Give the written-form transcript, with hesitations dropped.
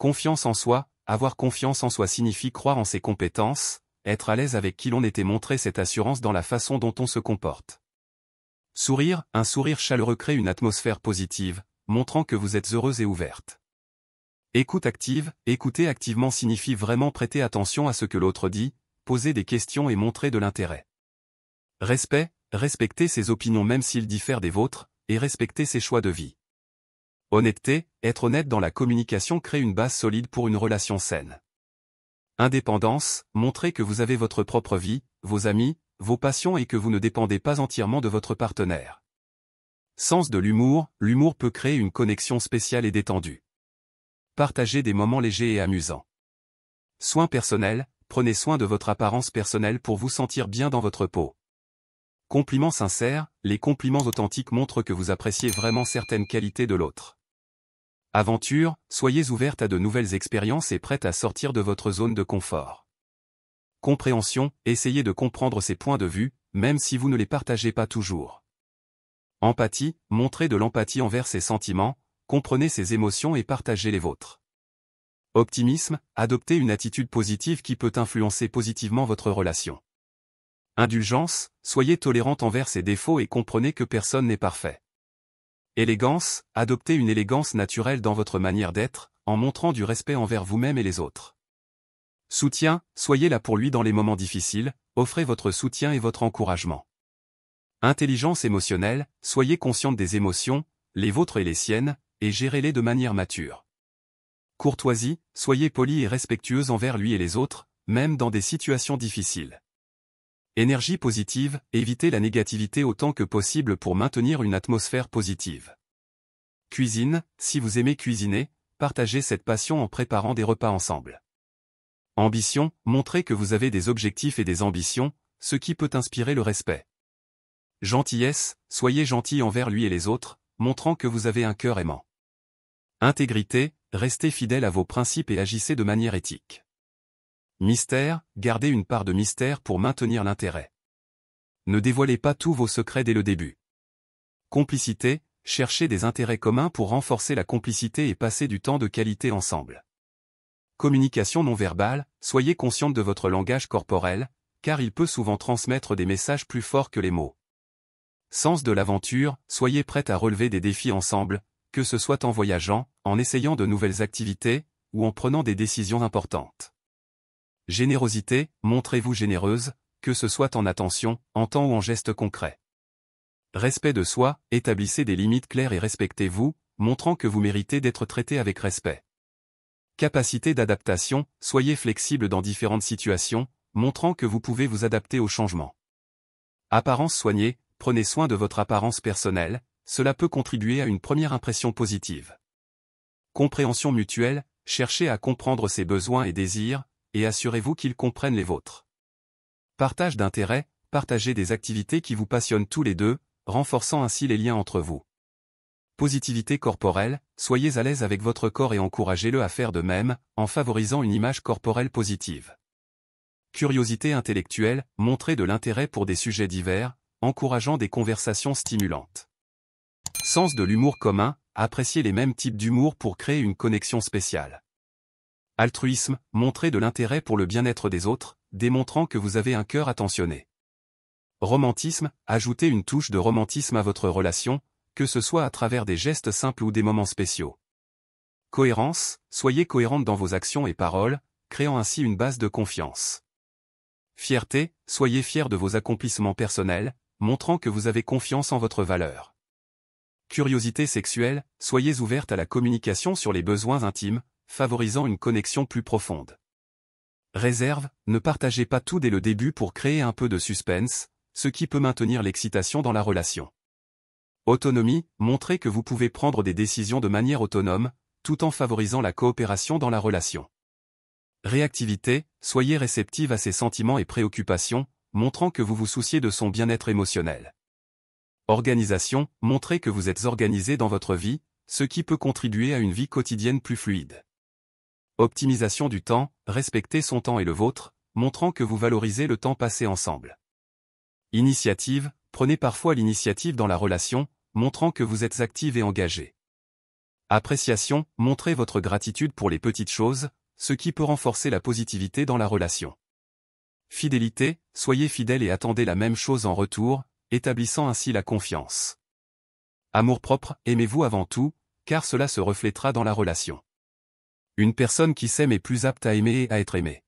Confiance en soi. Avoir confiance en soi signifie croire en ses compétences, être à l'aise avec qui l'on est et montrer cette assurance dans la façon dont on se comporte. Sourire. Un sourire chaleureux crée une atmosphère positive, montrant que vous êtes heureuse et ouverte. Écoute active. Écouter activement signifie vraiment prêter attention à ce que l'autre dit, poser des questions et montrer de l'intérêt. Respect. Respecter ses opinions même s'ils diffèrent des vôtres, et respecter ses choix de vie. Honnêteté. Être honnête dans la communication crée une base solide pour une relation saine. Indépendance. Montrer que vous avez votre propre vie, vos amis, vos passions et que vous ne dépendez pas entièrement de votre partenaire. Sens de l'humour. L'humour peut créer une connexion spéciale et détendue. Partagez des moments légers et amusants. Soins personnels. Prenez soin de votre apparence personnelle pour vous sentir bien dans votre peau. Compliments sincères. Les compliments authentiques montrent que vous appréciez vraiment certaines qualités de l'autre. Aventure. Soyez ouverte à de nouvelles expériences et prête à sortir de votre zone de confort. Compréhension. Essayez de comprendre ses points de vue, même si vous ne les partagez pas toujours. Empathie. Montrez de l'empathie envers ses sentiments, comprenez ses émotions et partagez les vôtres. Optimisme. Adoptez une attitude positive qui peut influencer positivement votre relation. Indulgence. Soyez tolérante envers ses défauts et comprenez que personne n'est parfait. Élégance. Adoptez une élégance naturelle dans votre manière d'être, en montrant du respect envers vous-même et les autres. Soutien. Soyez là pour lui dans les moments difficiles, offrez votre soutien et votre encouragement. Intelligence émotionnelle. Soyez consciente des émotions, les vôtres et les siennes, et gérez-les de manière mature. Courtoisie. Soyez poli et respectueuse envers lui et les autres, même dans des situations difficiles. Énergie positive. Évitez la négativité autant que possible pour maintenir une atmosphère positive. Cuisine. Si vous aimez cuisiner, partagez cette passion en préparant des repas ensemble. Ambition. Montrez que vous avez des objectifs et des ambitions, ce qui peut inspirer le respect. Gentillesse. Soyez gentil envers lui et les autres, montrant que vous avez un cœur aimant. Intégrité. Restez fidèle à vos principes et agissez de manière éthique. Mystère. Gardez une part de mystère pour maintenir l'intérêt. Ne dévoilez pas tous vos secrets dès le début. Complicité. Cherchez des intérêts communs pour renforcer la complicité et passer du temps de qualité ensemble. Communication non verbale. Soyez consciente de votre langage corporel, car il peut souvent transmettre des messages plus forts que les mots. Sens de l'aventure. Soyez prête à relever des défis ensemble, que ce soit en voyageant, en essayant de nouvelles activités, ou en prenant des décisions importantes. Générosité. Montrez-vous généreuse, que ce soit en attention, en temps ou en gestes concrets. Respect de soi. Établissez des limites claires et respectez-vous, montrant que vous méritez d'être traité avec respect. Capacité d'adaptation. Soyez flexible dans différentes situations, montrant que vous pouvez vous adapter aux changements. Apparence soignée. Prenez soin de votre apparence personnelle, cela peut contribuer à une première impression positive. Compréhension mutuelle. Cherchez à comprendre ses besoins et désirs, et assurez-vous qu'ils comprennent les vôtres. Partage d'intérêts. Partagez des activités qui vous passionnent tous les deux, renforçant ainsi les liens entre vous. Positivité corporelle. Soyez à l'aise avec votre corps et encouragez-le à faire de même, en favorisant une image corporelle positive. Curiosité intellectuelle. Montrez de l'intérêt pour des sujets divers, encourageant des conversations stimulantes. Sens de l'humour commun. Appréciez les mêmes types d'humour pour créer une connexion spéciale. Altruisme. Montrez de l'intérêt pour le bien-être des autres, démontrant que vous avez un cœur attentionné. Romantisme. Ajoutez une touche de romantisme à votre relation, que ce soit à travers des gestes simples ou des moments spéciaux. Cohérence. Soyez cohérente dans vos actions et paroles, créant ainsi une base de confiance. Fierté. Soyez fiers de vos accomplissements personnels, montrant que vous avez confiance en votre valeur. Curiosité sexuelle. Soyez ouverte à la communication sur les besoins intimes, favorisant une connexion plus profonde. Réserve. Ne partagez pas tout dès le début pour créer un peu de suspense, ce qui peut maintenir l'excitation dans la relation. Autonomie. Montrez que vous pouvez prendre des décisions de manière autonome, tout en favorisant la coopération dans la relation. Réactivité. Soyez réceptive à ses sentiments et préoccupations, montrant que vous vous souciez de son bien-être émotionnel. Organisation. Montrez que vous êtes organisé dans votre vie, ce qui peut contribuer à une vie quotidienne plus fluide. Optimisation du temps. Respectez son temps et le vôtre, montrant que vous valorisez le temps passé ensemble. Initiative. Prenez parfois l'initiative dans la relation, montrant que vous êtes active et engagée. Appréciation, montrez votre gratitude pour les petites choses, ce qui peut renforcer la positivité dans la relation. Fidélité, soyez fidèle et attendez la même chose en retour, établissant ainsi la confiance. Amour-propre, aimez-vous avant tout, car cela se reflétera dans la relation. Une personne qui s'aime est plus apte à aimer et à être aimée.